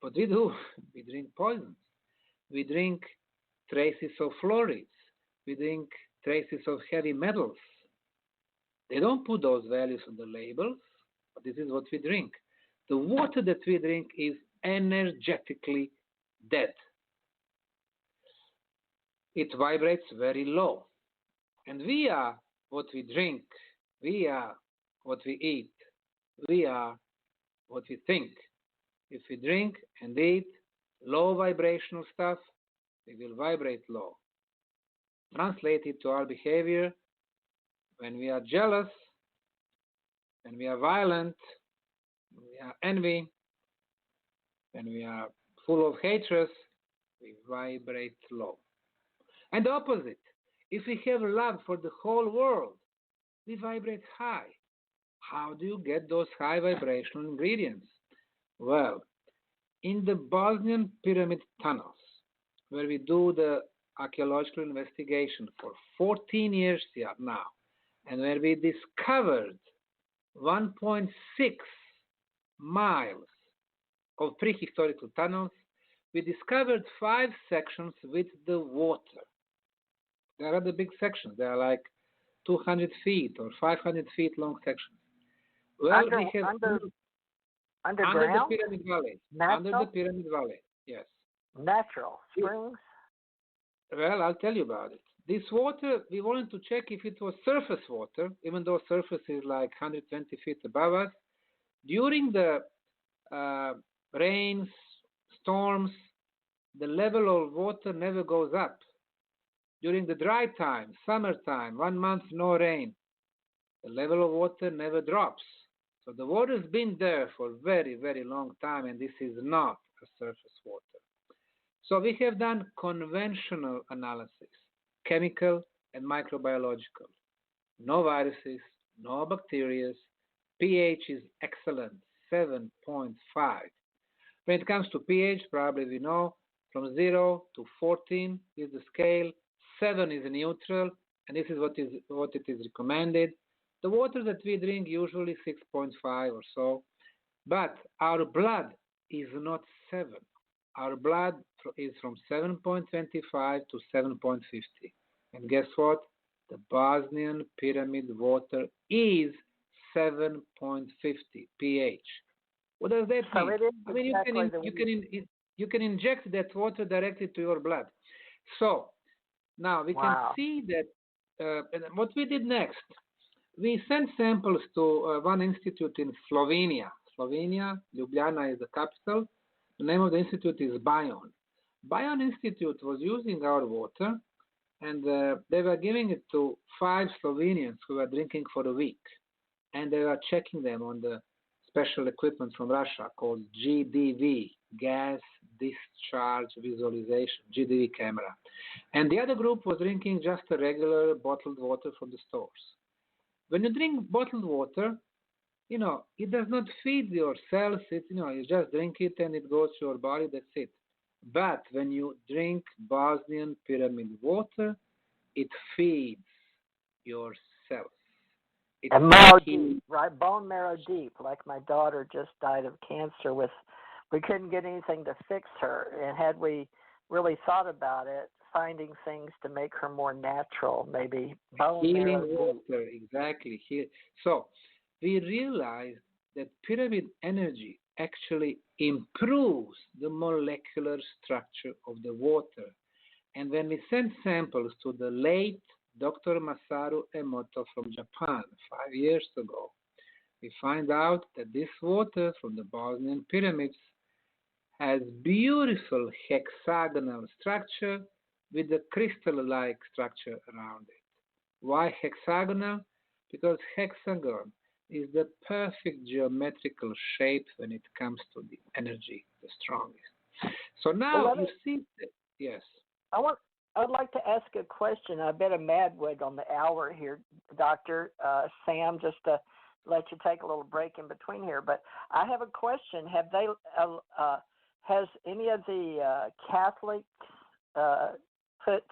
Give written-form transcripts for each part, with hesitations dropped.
What we do, we drink poisons. We drink traces of fluorides. We drink traces of heavy metals. They don't put those values on the labels, but this is what we drink. The water that we drink is energetically dead. It vibrates very low. And we are what we drink. We are what we eat. We are what we think. If we drink and eat low vibrational stuff, we will vibrate low. Translate it to our behavior. When we are jealous, when we are violent, when we are envy, when we are full of hatred, we vibrate low. And the opposite. If we have love for the whole world, we vibrate high. How do you get those high vibrational ingredients? Well, in the Bosnian pyramid tunnels, where we do the archaeological investigation for 14 years here now, and where we discovered 1.6 miles of prehistorical tunnels, we discovered 5 sections with the water. There are the big sections. They are like 200 feet or 500 feet long sections. Well, we have under the underground? pyramid valley. Natural? Under the pyramid valley, yes. Natural springs? Well, I'll tell you about it. This water, we wanted to check if it was surface water, even though surface is like 120 feet above us. During the rains, storms, the level of water never goes up. During the dry time, summertime, 1 month no rain, the level of water never drops. So the water has been there for a very, very long time, and this is not a surface water. So we have done conventional analysis, chemical and microbiological. No viruses, no bacteria. pH is excellent, 7.5. When it comes to pH, probably we know from 0 to 14 is the scale, 7 is neutral, and this is what it is recommended. The water that we drink usually 6.5 or so, but our blood is not 7. Our blood is from 7.25 to 7.50. And guess what? The Bosnian pyramid water is 7.50 pH. What does that So mean? it is I mean, you can inject that water directly to your blood. So now we can see that. And what we did next, we sent samples to one institute in Slovenia. Slovenia, Ljubljana is the capital. The name of the institute is Bion. Bion Institute was using our water, and they were giving it to 5 Slovenians who were drinking for a week. And they were checking them on the special equipment from Russia called GDV, Gas Discharge Visualization, GDV camera. And the other group was drinking just a regular bottled water from the stores. When you drink bottled water, it does not feed your cells. You just drink it and it goes to your body. That's it. But when you drink Bosnian pyramid water, it feeds your cells. And marrow deep, right? Bone marrow deep. Like my daughter just died of cancer we couldn't get anything to fix her. And had we really thought about it, finding things to make her more natural, maybe bone marrow deep. Water, exactly. So we realized that pyramid energy actually improves the molecular structure of the water. And when we sent samples to the late Dr. Masaru Emoto from Japan 5 years ago, we find out that this water from the Bosnian pyramids has beautiful hexagonal structure with a crystal-like structure around it. Why hexagonal? Because hexagon is the perfect geometrical shape when it comes to the energy, the strongest. So now you see that, yes. I'd like to ask a question. I bet a madwig on the hour here, Dr. Sam, just to let you take a little break in between here. But I have a question. Has any of the Catholics put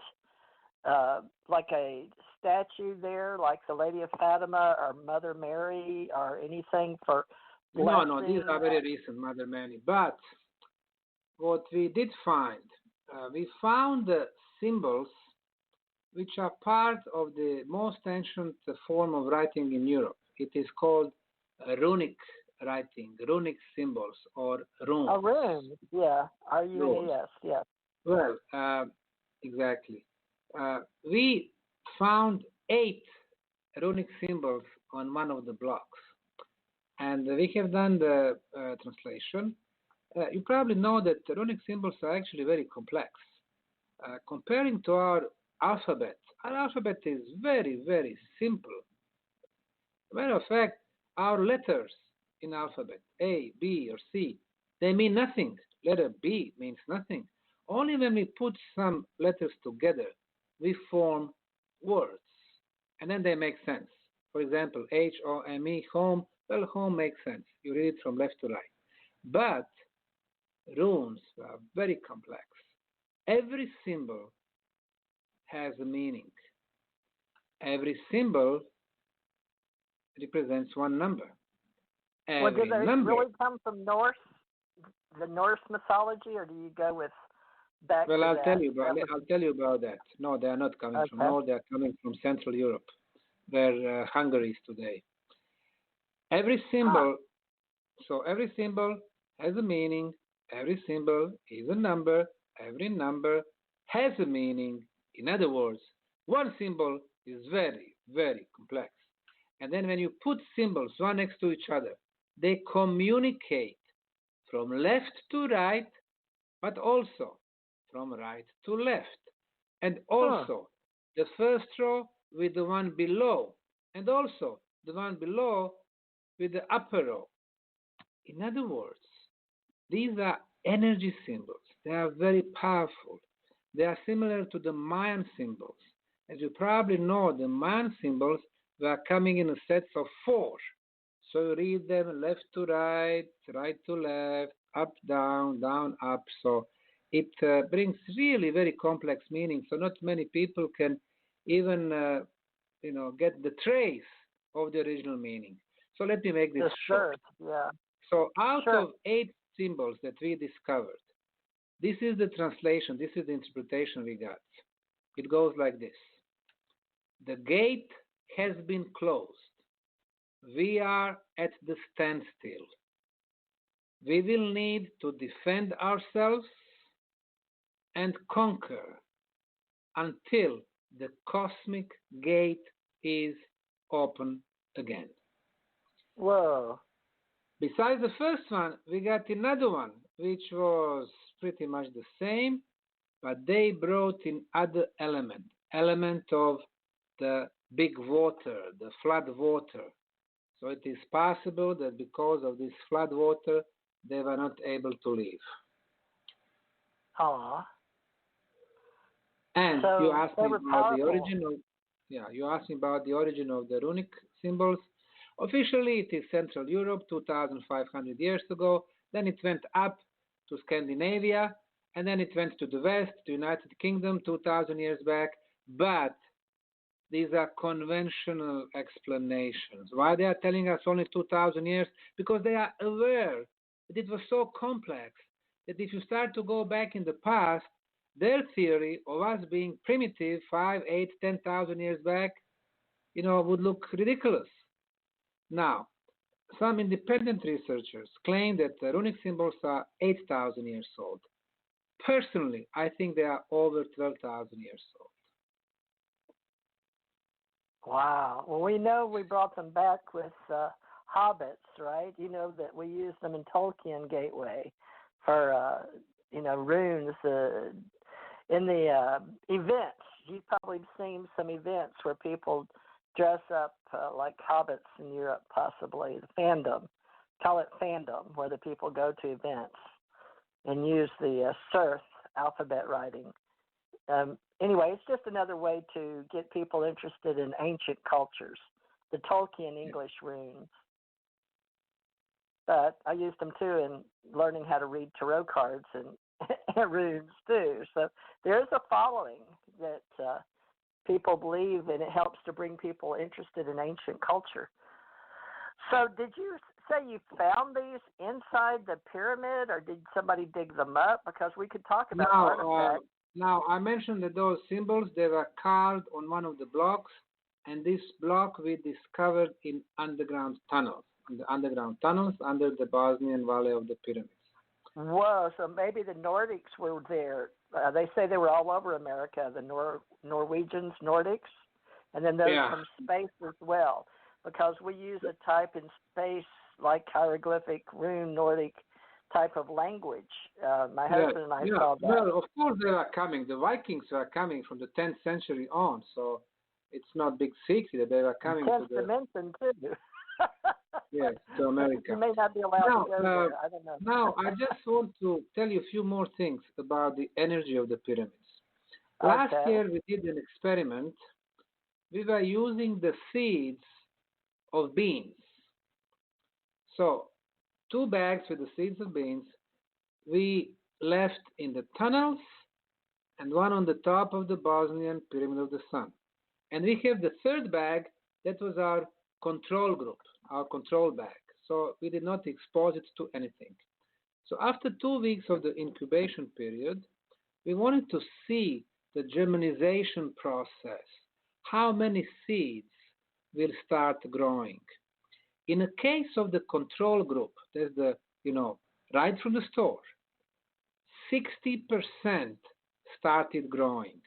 like a statue there, like the Lady of Fatima or Mother Mary or anything for blessing? No, these are very recent, Mother Mary. But what we did find, we found symbols which are part of the most ancient form of writing in Europe. It is called runic writing, runic symbols or runes. A rune, yeah. Runes. R-U-N-E-S, yes. Well, exactly. We found 8 runic symbols on one of the blocks, and we have done the translation. You probably know that runic symbols are actually very complex. Comparing to our alphabet is very, very simple. Matter of fact, our letters in alphabet, A, B, or C, they mean nothing. Letter B means nothing. Only when we put some letters together, we form words, and then they make sense. For example, Home, home. Well, home makes sense. You read it from left to right. But runes are very complex. Every symbol has a meaning. Every symbol represents one number. Well, do Every they number. really come from Norse, the Norse mythology, or do you go with back Well, to I'll that? tell you about that. No, they are not coming from Okay. North. They are coming from Central Europe, where Hungary is today. Every symbol, so every symbol has a meaning. Every symbol is a number. Every number has a meaning. In other words, one symbol is very, very complex. And then when you put symbols one next to each other, they communicate from left to right, but also from right to left. And also the first row with the one below, and also the one below with the upper row. In other words, these are energy symbols. They are very powerful. They are similar to the Mayan symbols. As you probably know, the Mayan symbols were coming in a sets of 4. So you read them left to right, right to left, up, down, up. So it brings really very complex meaning. So not many people can even, get the trace of the original meaning. So let me make this short. Yeah. So out of 8 symbols that we discovered, this is the translation, this is the interpretation we got. It goes like this. The gate has been closed. We are at the standstill. We will need to defend ourselves and conquer until the cosmic gate is open again. Whoa. Besides the first one, we got another one, which was pretty much the same, but they brought in other element of the big water, the flood water. So it is possible that because of this flood water, they were not able to leave. And so you asked me about the powerful. you asked me about the origin of the runic symbols. Officially, it is Central Europe, 2,500 years ago. Then it went up to Scandinavia, and then it went to the west, to United Kingdom, 2,000 years back. But these are conventional explanations. Why they are telling us only 2,000 years? Because they are aware that it was so complex that if you start to go back in the past, their theory of us being primitive 5, 8, 10,000 years back, would look ridiculous. Now, some independent researchers claim that the runic symbols are 8,000 years old. Personally, I think they are over 12,000 years old. Wow. Well, we know we brought them back with hobbits, right? You know that we used them in Tolkien Gateway for, runes in the events. You've probably seen some events where people dress up like hobbits in Europe, possibly. The fandom. Call it fandom, where the people go to events and use the Surf alphabet writing. Anyway, it's just another way to get people interested in ancient cultures, the Tolkien English runes. But I used them too in learning how to read tarot cards and runes too. So there's a following that people believe, and it helps to bring people interested in ancient culture. So did you say you found these inside the pyramid, or did somebody dig them up? Because we could talk about artifacts. Now, I mentioned that those symbols, they were carved on one of the blocks, and this block we discovered in underground tunnels, under the Bosnian Valley of the Pyramids. Whoa, so maybe the Nordics were there. They say they were all over America, the Norwegians, Nordics, and then those from space as well, because we use a type in space like hieroglyphic, rune, Nordic type of language. My husband and I saw that. Well, of course they are coming. The Vikings were coming from the 10th century on, so it's not big secret that they were coming to the 10th dimension too. Yes, to America. You may not be allowed to go there. I don't know. Now, I just want to tell you a few more things about the energy of the pyramids. Okay. Last year, we did an experiment. We were using the seeds of beans. So, 2 bags with the seeds of beans we left in the tunnels and one on the top of the Bosnian Pyramid of the Sun. And we have the 3rd bag, that was our control group, our control bag. So we did not expose it to anything. So after 2 weeks of the incubation period, we wanted to see the germinization process, how many seeds will start growing. In the case of the control group, there's the, right from the store, 60% started growing.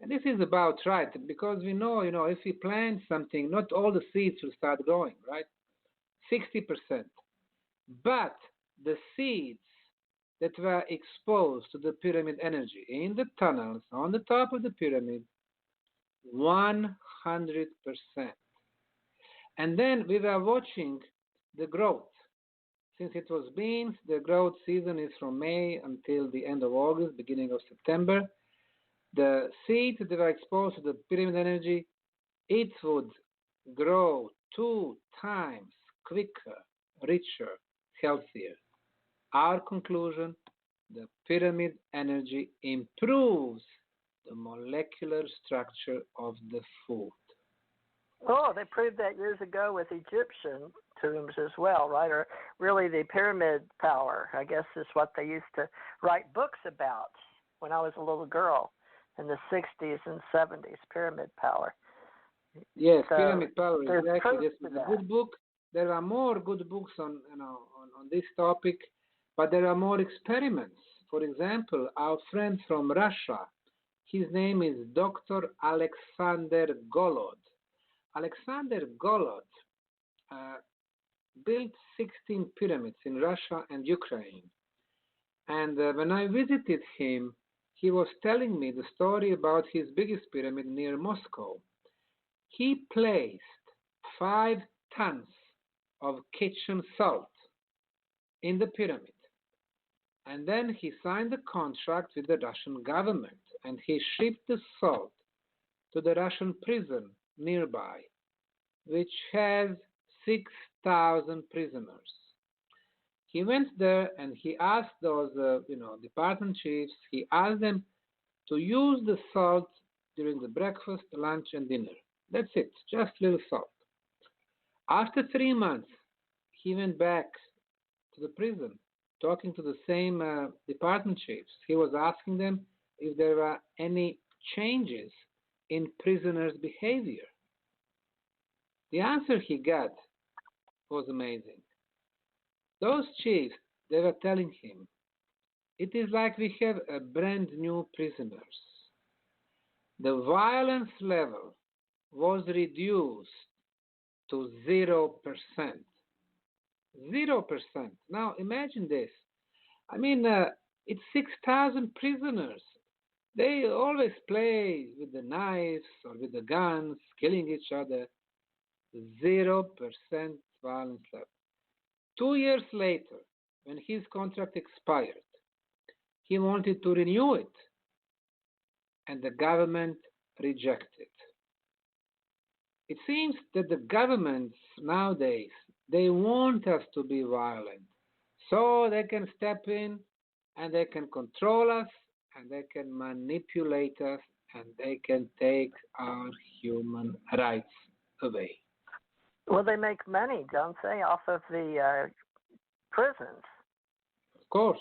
And this is about right, because we know, if we plant something, not all the seeds will start growing, right? 60%. But the seeds that were exposed to the pyramid energy in the tunnels on the top of the pyramid, 100%. And then we were watching the growth. Since it was beans, the growth season is from May until the end of August, beginning of September. The seeds that were exposed to the pyramid energy, it would grow 2 times quicker, richer, healthier. Our conclusion, the pyramid energy improves the molecular structure of the food. Oh, they proved that years ago with Egyptian tombs as well, right? Or really the pyramid power, I guess, is what they used to write books about when I was a little girl in the 60s and 70s, pyramid power. Yes, so pyramid power, exactly. This is a that. good book. There are more good books on this topic, but there are more experiments. For example, our friend from Russia, his name is Dr. Alexander Golod. Alexander Golod built 16 pyramids in Russia and Ukraine. And when I visited him, he was telling me the story about his biggest pyramid near Moscow. He placed 5 tons of kitchen salt in the pyramid. And then he signed a contract with the Russian government, and he shipped the salt to the Russian prison nearby, which has 6,000 prisoners. He went there and he asked those, department chiefs, he asked them to use the salt during the breakfast, lunch, and dinner. That's it, just little salt. After 3 months, he went back to the prison, talking to the same department chiefs. He was asking them if there were any changes in prisoners' behavior. The answer he got was amazing. Those chiefs, they were telling him, it is like we have a brand new prisoners. The violence level was reduced to 0%. 0%. Now imagine this. I mean, it's 6,000 prisoners. They always play with the knives or with the guns, killing each other. 0% violence level. 2 years later, when his contract expired, he wanted to renew it, and the government rejected. It seems that the governments nowadays, they want us to be violent, so they can step in and they can control us and they can manipulate us and they can take our human rights away. Well, they make money, don't they, off of the prisons? Of course.